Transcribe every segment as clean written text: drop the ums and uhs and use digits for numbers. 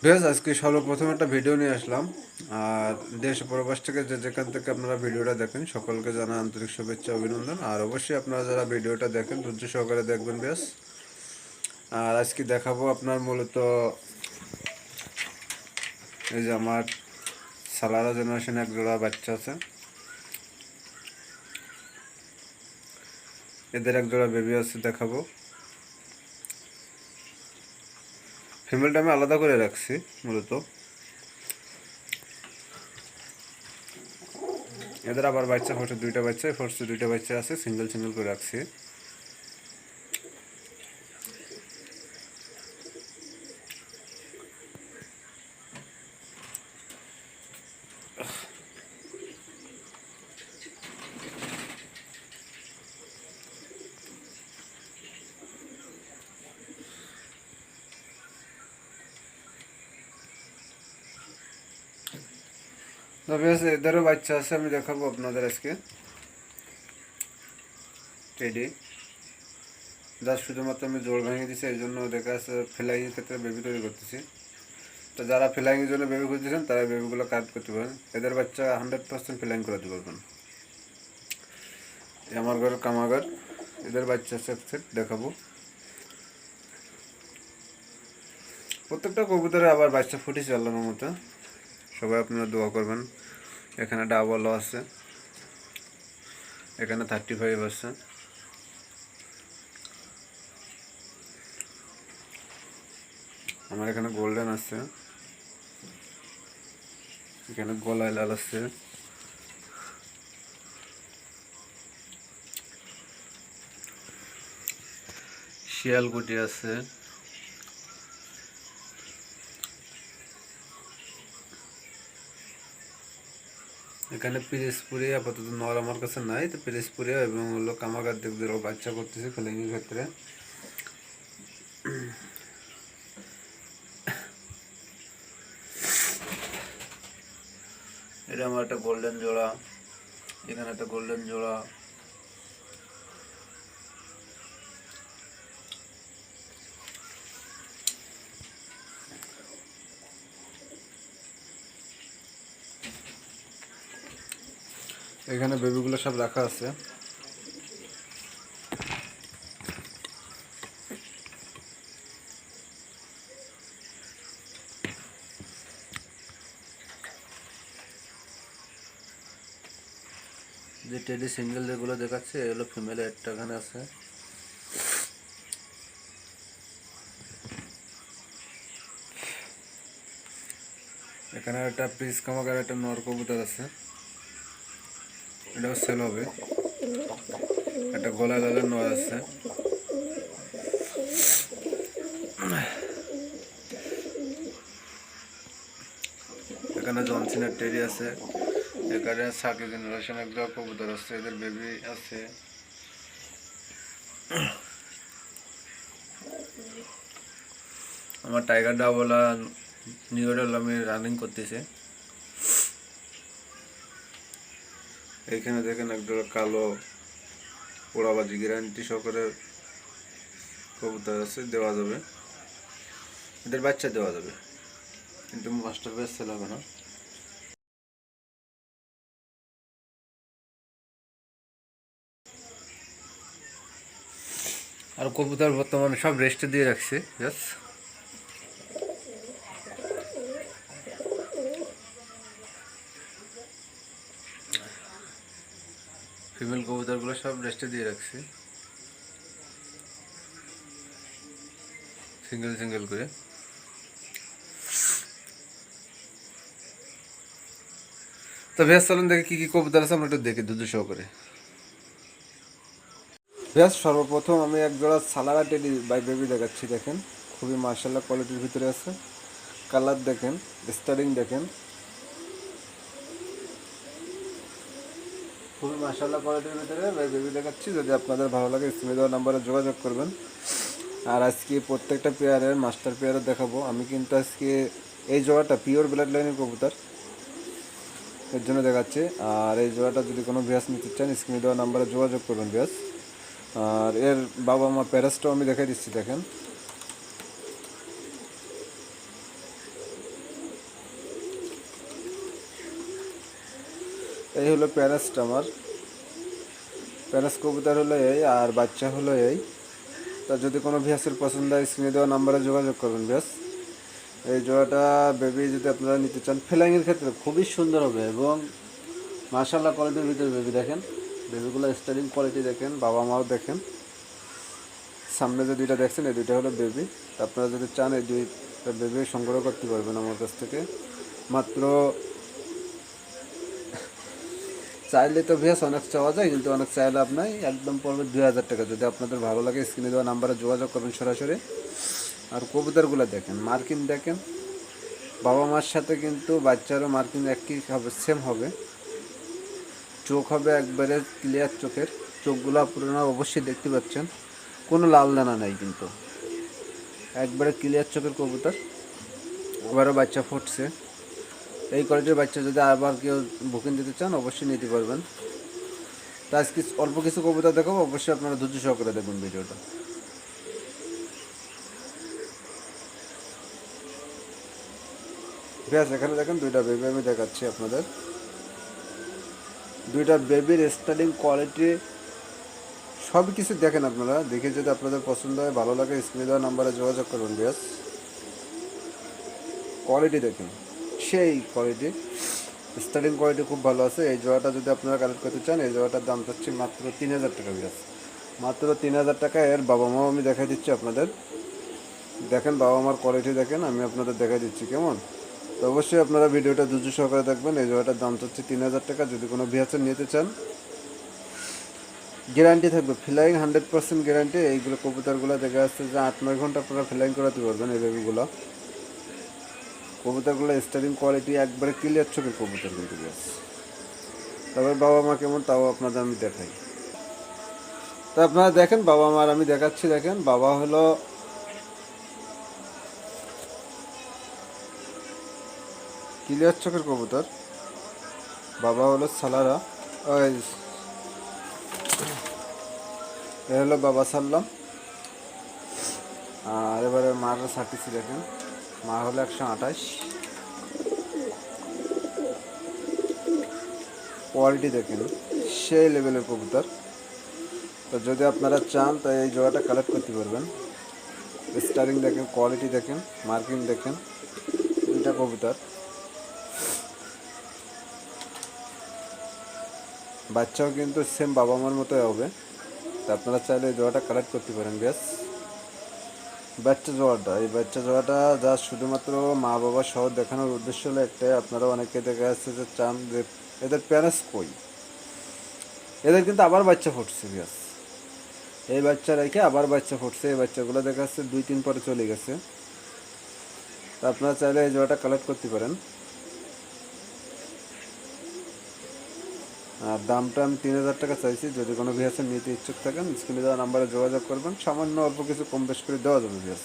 বেশ আজকে সর্বপ্রথম একটা ভিডিও নিয়ে আসলাম। আর দেশ প্রবাস থেকে যে যেখান থেকে আপনারা ভিডিওটা দেখেন সকলকে জানা আন্তরিক শুভেচ্ছা অভিনন্দন। আর অবশ্যই আপনারা যারা ভিডিওটা দেখেন ধৈর্য সহকারে দেখবেন বেশ। আর আজকে দেখাবো আপনার মূলত এই যে আমার সালারা জেনারেশন এক জোড়া বাচ্চা আছে, এদের এক জোড়া বেবি আছে দেখাবো। ফিমেলটা আমি আলাদা করে রাখছি মূলত। এদের আবার বাচ্চা ফোর্সে দুইটা বাচ্চা, ফোর্সে দুইটা বাচ্চা আছে, সিঙ্গেল সিঙ্গেল করে রাখছি। তবে এদেরও বাচ্চা আছে, আমি দেখাবো আপনাদের আজকে। টেডি জাস্ট শুধুমাত্র আমি জোর ভেঙে দিচ্ছি, এই জন্য দেখা যাচ্ছে ফ্লাইংয়ের ক্ষেত্রে বেবি তৈরি করতেছি। তো যারা ফ্লাইংয়ের জন্য বেবি খুঁজতেছেন তারা বেবিগুলো কাট করতে পারেন। এদের বাচ্চা 100% ফ্লাইং করাতে পারবেন। আমার ঘর কামাগার, এদের বাচ্চা সেট সেট দেখাবো। প্রত্যেকটা কবুতরে আবার বাচ্চা ফুটেছে আল্লাহর মতো। সবাই আপনারা দোয়া করবেন। এখানে ডাবলও আছে, এখানে 35 আছে। আমার এখানে গোল্ডেন আছে, এখানে গলায় লাল আছে, শিয়ালকুটি আছে, এখানে পিরিজপুরি আপাতত নর আমার কাছে নাই, তো পিরিজপুরি এবং হলো কামাগার দিকদেরও বাচ্চা করতেছে ফিলিংয়ের ক্ষেত্রে। এটা আমার একটা গোল্ডেন জোড়া, এখানে একটা গোল্ডেন জোড়া, এখানে বেবিগুলো সব রাখা আছে। যে টেডি সিঙ্গেল যেগুলো দেখাচ্ছে এগুলো ফিমেল, একটা এখানে আছে। এখানে একটা পিস কামাগার একটা নর কবুতর আছে, এটাও সেল হবে। একটা গলা লালের নর আছে, এখানে জনসিনের টেডি আছে, এখানে সাকি জেনারেশন একটা কবুতর আছে, এদের বেবি আছে। আমার টাইগার ডাবলা নিউডল আমি রানিং করতেছে। এইখানে দেখেন একজোড়া কালো পোড়াবাজি গ্যারান্টি সহকারে কবুতর আছে, দেওয়া যাবে, এদের বাচ্চা দেওয়া যাবে, কিন্তু মাস্টার বেস সেল হবে না। আর কবুতর বর্তমানে সব রেস্টে দিয়ে রাখছে জাস্ট। ফিমেল কবুতরগুলো সব রেস্টে দিয়ে রাখছে সিঙ্গেল সিঙ্গেল করে। তো ভেজ চলুন দেখে কী কী কবুতর আছে আমরা একটু দেখি ধৈর্য সহকারে। ভেজ সর্বপ্রথম আমি এক জোড়া সালারা টেডি বাই বেবি দেখাচ্ছি। দেখেন খুবই মার্শাল্লাহ কোয়ালিটির ভিতরে আছে। কালার দেখেন, স্টারিং দেখেন, খুবই মার্শাল্লাহ কোয়ালিটির ভিতরে বাই বেবি দেখাচ্ছি। যদি আপনাদের ভালো লাগে স্ক্রিনে দেওয়া নাম্বারে যোগাযোগ করবেন। আর আজকে প্রত্যেকটা পেয়ারের মাস্টার পেয়ারের দেখাবো। আমি কিন্তু আজকে এই জোড়াটা পিওর ব্লাড লাইনের কবুতর, এর জন্য দেখাচ্ছি। আর এই জোড়াটা যদি কোনো ব্যাস নিতে চান স্ক্রিনে দেওয়া নাম্বারে যোগাযোগ করবেন ব্যাস। আর এর বাবা মা প্যারাসটাও আমি দেখাই দিচ্ছি। দেখেন এই হলো প্যারেসটা আমার, প্যারেস কবুতর হলো এই, আর বাচ্চা হলো এই। তা যদি কোনো ভিয়াসের পছন্দ হয় স্ক্রিনে দেওয়া নাম্বারে যোগাযোগ করবেন ভিয়াস। এই জোড়াটা বেবি যদি আপনারা নিতে চান ফ্লাইংয়ের ক্ষেত্রে খুবই সুন্দর হবে, এবং মাশাআল্লাহ কোয়ালিটির ভিতরে বেবি দেখেন, বেবিগুলো স্টাইলিং কোয়ালিটি দেখেন, বাবা মাও দেখেন। সামনে যে দুইটা দেখছেন এই দুইটা হলো বেবি। আপনারা যদি চান এই দুইটা বেবি সংগ্রহ করতে পারবেন আমার কাছ থেকে। মাত্র চাইলে তো ভিয়াস অনেক চাওয়া যায়, কিন্তু অনেক চাইলে আপনার একদম পড়বে 2000 টাকা। যদি আপনাদের ভালো লাগে স্ক্রিনে দেওয়া নাম্বারে যোগাযোগ করবেন সরাসরি। আর কবুতরগুলো দেখেন, মার্কিং দেখেন, বাবা মার সাথে কিন্তু বাচ্চারও মার্কিং একই হবে, সেম হবে। চোখ হবে একবারে ক্লিয়ার চোখের, চোখগুলো আপনারা অবশ্যই দেখতে পাচ্ছেন, কোনো লাল দানা নাই কিন্তু, একবারে ক্লিয়ার চোখের কবুতর। আবারও বাচ্চা ফুটছে। এই কোয়ালিটির বাচ্চা যদি আবার কেউ বুকিং দিতে চান অবশ্যই নিতে পারবেন। তা আজকে অল্প কিছু কবুতর দেখাবো, অবশ্যই আপনারা ধৈর্য সহকারে দেখবেন ভিডিওটা। ব্যাস এখানে দেখেন দুইটা বেবি আমি দেখাচ্ছি আপনাদের। দুইটা বেবির স্টার্টিং কোয়ালিটি সব কিছু দেখেন আপনারা, দেখে যদি আপনাদের পছন্দ হয় ভালো লাগে স্ক্রিনে দেওয়া নাম্বারে যোগাযোগ করবেন। ব্যাস কোয়ালিটি দেখেন, সেই কোয়ালিটি, স্টার্টিং কোয়ালিটি খুব ভালো আছে। এই জোড়াটা যদি আপনারা কালেক্ট করতে চান এই জোড়াটার দাম চাচ্ছি মাত্র 3000 টাকা। ব্যাস মাত্র 3000 টাকা। এর বাবা মাও আমি দেখাই দিচ্ছি আপনাদের, দেখেন বাবা মার কোয়ালিটি দেখেন, আমি আপনাদের দেখাই দিচ্ছি কেমন। তো অবশ্যই আপনারা ভিডিওটা ধৈর্য সহকারে দেখবেন। এই জোড়াটার দাম চাচ্ছি 3000 টাকা। যদি কোনো ভিয়াচর নিতে চান গ্যারান্টি থাকবে, ফ্লাইং 100% গ্যারান্টি। এইগুলো কবুতরগুলো দেখা যাচ্ছে যে 8-9 ঘন্টা আপনারা ফ্লাইং করাতে পারবেন এই বেবিগুলো। কবুতরগুলো স্টারিং কোয়ালিটি একবারে ক্লিয়ার চোখের কবুতর কিন্তু। ব্যাস তবে বাবা মা কেমন তাও আপনাদের আমি দেখাই। তো আপনারা দেখেন বাবা মার আমি দেখাচ্ছি, দেখেন বাবা হলো ক্লিয়ার চোখের কবুতর, বাবা হলো সালারা, এ হলো বাবা সাল্লাম। আর এবারে মার সার্টিসি দেখেন, মা হলো 128। কোয়ালিটি দেখেন সেই লেভেলের কবুতর। তো যদি আপনারা চান তো এই জোড়াটা কালেক্ট করতে পারবেন। স্টারিং দেখেন, কোয়ালিটি দেখেন, মার্কিং দেখেন, দুইটা কবুতর। বাচ্চাও কিন্তু সেম বাবা মার মতোই হবে। তো আপনারা চাইলে এই জোড়াটা কালেক্ট করতে পারেন। ব্যাস বাচ্চা জোড়াটা, এই বাচ্চা জোড়াটা যা শুধুমাত্র মা বাবা সহ দেখানোর উদ্দেশ্য হলো একটাই, আপনারা অনেকে দেখা যাচ্ছে যে চান যে এদের প্যারেন্টস কই, এদের কিন্তু আবার বাচ্চা ফুটছে। ব্যাস এই বাচ্চা রেখে আবার বাচ্চা ফুটছে, এই বাচ্চাগুলো দেখা যাচ্ছে 2-3 পরে চলে গেছে। তো আপনারা চাইলে এই জোড়াটা কালেক্ট করতে পারেন। আর দামটা আমি 3000 টাকা চাইছি। যদি কোনো ভিয়াসের নিতে ইচ্ছুক থাকেন স্ক্রিনে দেওয়া নাম্বারে যোগাযোগ করবেন, সামান্য অল্প কিছু কম বেশ করে দেওয়া যাবে। ভিয়াস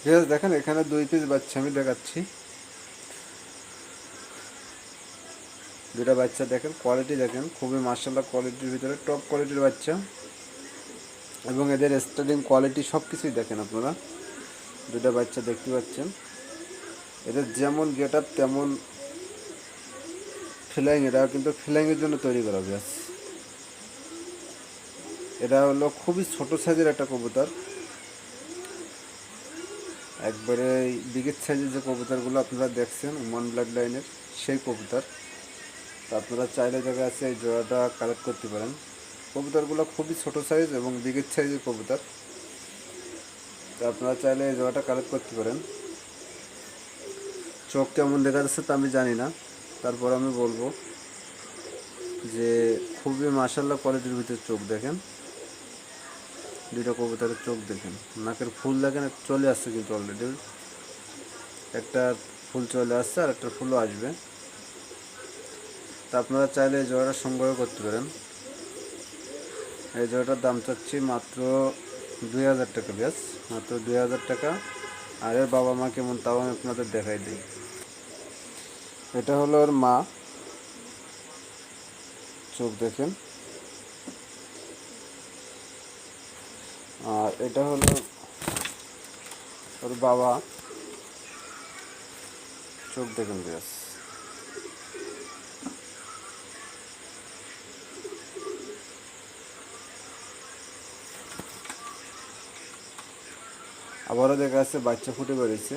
ভিয়াস দেখেন এখানে 2 পিস বাচ্চা আমি দেখাচ্ছি, দুটা বাচ্চা দেখেন, কোয়ালিটি দেখেন, খুবই মাশাআল্লাহ কোয়ালিটির ভিতরে টপ কোয়ালিটির বাচ্চা, এবং এদের স্টার্টিং কোয়ালিটি সব কিছুই দেখেন আপনারা। দুটা বাচ্চা দেখতে পাচ্ছেন, এদের যেমন গেট আপ তেমন ফ্লাইং, এটা কিন্তু ফ্লাইংয়ের জন্য তৈরি করা। ব্যাস এটা হলো খুবই ছোট সাইজের একটা কবুতর, একবারে বিগের সাইজের যে কবুতরগুলো আপনারা দেখছেন ওমান ব্লাড লাইনের সেই কবুতর। তো আপনারা চাইলে দেখা আছে এই জোড়াটা কালেক্ট করতে পারেন। কবুতরগুলো খুবই ছোট সাইজ এবং বিগের সাইজের কবুতর। তো আপনারা চাইলে এই জোড়াটা কালেক্ট করতে পারেন। চোখ কেমন দেখা যাচ্ছে তা আমি জানি না, তারপর আমি বলবো যে খুবই মাশাআল্লাহ কোয়ালিটির ভিতরে চোখ দেখেন, দুইটা কবুতরের চোখ দেখেন, নাকের ফুল দেখেন চলে আসছে কিন্তু অলরেডি, একটা ফুল চলে আসছে আর একটা ফুলও আসবে। তা আপনারা চাইলে এই জোড়াটা সংগ্রহ করতে পারেন। এই জোড়াটার দাম চাচ্ছি মাত্র 2000 টাকা। ব্যাস মাত্র 2000 টাকা। আর এর বাবা মা কেমন তাও আমি আপনাদের দেখাই দিই। এটা হলো ওর মা, চোখ দেখেন, আর এটা হলো ওর বাবা, চোখ দেখেন। ব্যাস আবারও দেখা যাচ্ছে বাচ্চা ফুটে বেরিয়েছে,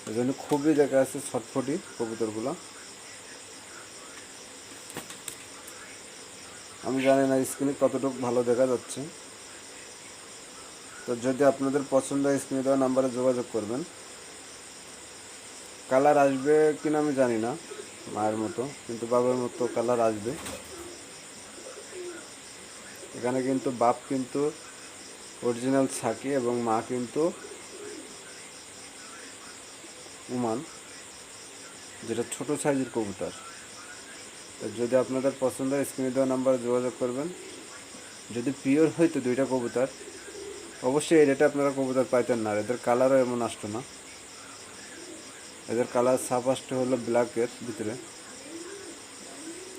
এই জন্য খুবই দেখা যাচ্ছে ছটফটি কবুতরগুলো। আমি জানি না স্ক্রিনে কতটুকু ভালো দেখা যাচ্ছে। তো যদি আপনাদের পছন্দ হয় স্ক্রিনে দেওয়া নাম্বারে যোগাযোগ করবেন। কালার আসবে কিনা আমি জানি না, মায়ের মতো কিন্তু বাবার মতো কালার আসবে। এখানে কিন্তু বাপ কিন্তু অরিজিনাল ছাকি এবং মা কিন্তু উমান, যেটা ছোট সাইজের কবুতর। তো যদি আপনাদের পছন্দ হয় স্ক্রিনে দেওয়া নাম্বারে যোগাযোগ করবেন। যদি পিওর হইতো দুইটা কবুতর, অবশ্যই এই রেটে আপনারা কবুতর পাইতেন না। এদের কালারও এমন আসতো না। এদের কালার সাপ আসতে হলো ব্ল্যাকের ভিতরে।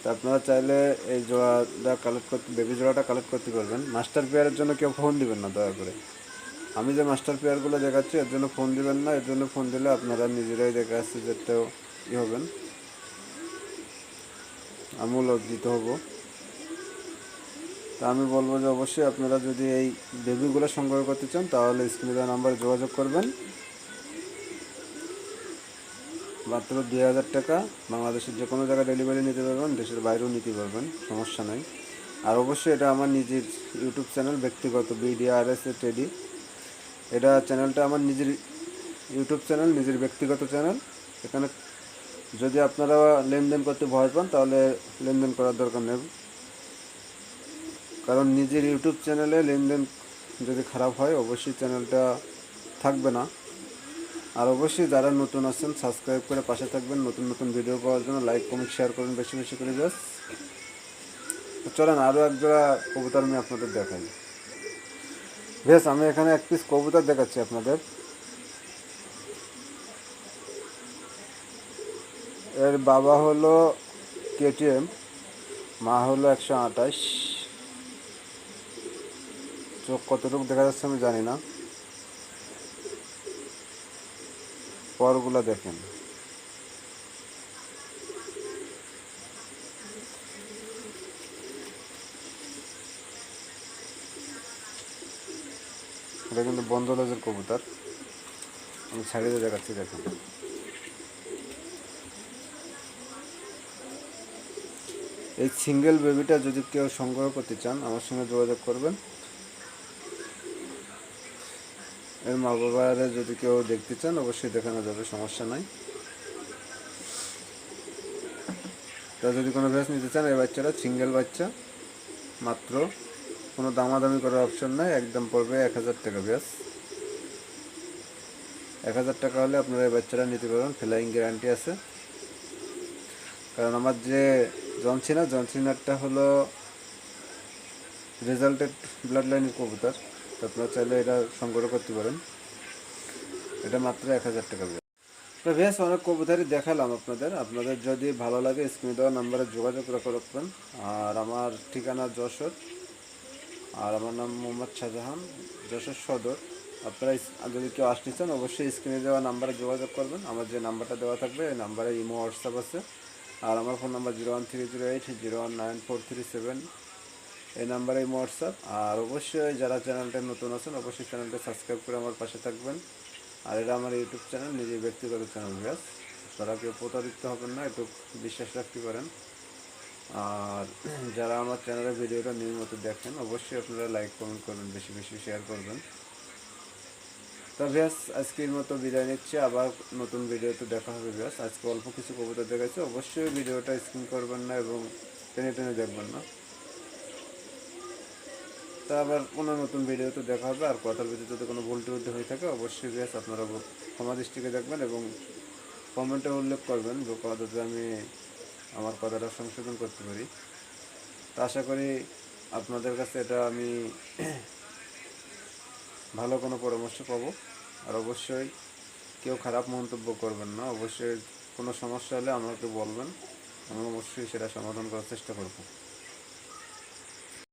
তো আপনারা চাইলে এই জোড়াটা কালেক্ট করতে, বেবি জোড়াটা কালেক্ট করতে পারবেন। মাস্টার পেয়ারের জন্য কেউ ফোন দিবেন না দয়া করে। আমি যে মাস্টার পেয়ারগুলো দেখাচ্ছি এর জন্য ফোন দিবেন না। এর জন্য ফোন দিলে আপনারা নিজেরাই দেখা যাচ্ছে যেটাও হবেন, আমিও লজ্জিত হব। তা আমি বলবো যে অবশ্যই আপনারা যদি এই বেবিগুলো সংগ্রহ করতে চান তাহলে স্ক্রিনে দেওয়া নাম্বারে যোগাযোগ করবেন। মাত্র 2000 টাকা, বাংলাদেশের যে কোনো জায়গায় ডেলিভারি নিতে পারবেন, দেশের বাইরেও নিতে পারবেন, সমস্যা নাই। আর অবশ্যই এটা আমার নিজের ইউটিউব চ্যানেল, ব্যক্তিগত BDRS টেডি। এটা চ্যানেলটা আমার নিজের ইউটিউব চ্যানেল, নিজের ব্যক্তিগত চ্যানেল। এখানে যদি আপনারা লেনদেন করতে ভয় পান তাহলে লেনদেন করার দরকার নেই, কারণ নিজের ইউটিউব চ্যানেলে লেনদেন যদি খারাপ হয় অবশ্যই চ্যানেলটা থাকবে না। আর অবশ্যই যারা নতুন আছেন সাবস্ক্রাইব করে পাশে থাকবেন নতুন নতুন ভিডিও পাওয়ার জন্য। লাইক কমেন্ট শেয়ার করুন বেশি বেশি করে ব্যাস। তো চলেন আরও এক জোড়া কবুতর আমি আপনাদের দেখাই। বেশ, আমি এখানে এক পিস কবুতর দেখাচ্ছি আপনাদের। এর বাবা হলো KTM, মা হলো 128। চোখ কতটুকু দেখা যাচ্ছে আমি জানি না, পরগুলো দেখেন। এটা কিন্তু বন্ধ লেজের কবুতর, আমি ছাড়িয়ে দেখাচ্ছি দেখেন। এই সিঙ্গেল বেবিটা যদি কেউ সংগ্রহ করতে চান আমার সঙ্গে যোগাযোগ করবেন। এর মা বাবারা যদি কেউ দেখতে চান অবশ্যই দেখানো যাবে, সমস্যা নাই। তা যদি কোনো ভ্যাস নিতে চান এই বাচ্চাটা সিঙ্গেল বাচ্চা, মাত্র কোনো দামাদামি করার অপশন নাই, একদম পড়বে 1000 টাকা ভ্যাস। 1000 টাকা হলে আপনারা এই বাচ্চাটা নিতে পারবেন, ফ্লাইং গ্যারান্টি আছে। কারণ আমার যে জনসিনারটা হলো রেজাল্টেড ব্লাড লাইনের কবুতর। তো আপনারা চাইলে এটা সংগ্রহ করতে পারেন। এটা মাত্র 1000 টাকা। তো বেশ অনেক কবুতরই দেখালাম আপনাদের। আপনাদের যদি ভালো লাগে স্ক্রিনে দেওয়া নাম্বারে যোগাযোগ রাখবেন। আর আমার ঠিকানা যশোর, আর আমার নাম মোহাম্মদ শাহজাহান, যশোর সদর। আপনারা যদি কেউ আসতে চান অবশ্যই স্ক্রিনে দেওয়া নাম্বারে যোগাযোগ করবেন। আমার যে নাম্বারটা দেওয়া থাকবে এই নাম্বারে ইমো হোয়াটসঅ্যাপ আছে। আর আমার ফোন নাম্বার 01308 0194337, এই নাম্বারে ইমো হোয়াটসঅ্যাপ। আর অবশ্যই যারা চ্যানেলটা নতুন আছেন অবশ্যই চ্যানেলটা সাবস্ক্রাইব করে আমার পাশে থাকবেন। আর এটা আমার ইউটিউব চ্যানেল, নিজের ব্যক্তিগত চ্যানেল ব্যাস। তারা কেউ প্রতারিত হবেন না, একটু বিশ্বাস রাখতে পারেন। আর যারা আমার চ্যানেলের ভিডিওটা নিয়মিত দেখেন অবশ্যই আপনারা লাইক কমেন্ট করবেন, বেশি বেশি শেয়ার করবেন। তো ব্যাস আজকের মতো বিদায় নিচ্ছি, আবার নতুন ভিডিওতে দেখা হবে ব্যাস। আজকে অল্প কিছু কবিতা দেখাচ্ছি, অবশ্যই ভিডিওটা স্কিপ করবেন না এবং টেনে টেনে দেখবেন না। তা আবার কোনো নতুন ভিডিওতে দেখা হবে। আর কথার ভিতরে যদি কোনো ভুল টুলটি হয়ে থাকে অবশ্যই ব্যাস আপনারা ক্ষমা দৃষ্টিকে দেখবেন এবং কমেন্টে উল্লেখ করবেন যাতে আমি আমার কথাটা সংশোধন করতে পারি। তা আশা করি আপনাদের কাছে এটা আমি ভালো কোনো পরামর্শ পাবো। আর অবশ্যই কেউ খারাপ মন্তব্য করবেন না, অবশ্যই কোনো সমস্যা হলে আমাকে বলবেন, আমি অবশ্যই সেটা সমাধান করার চেষ্টা করব।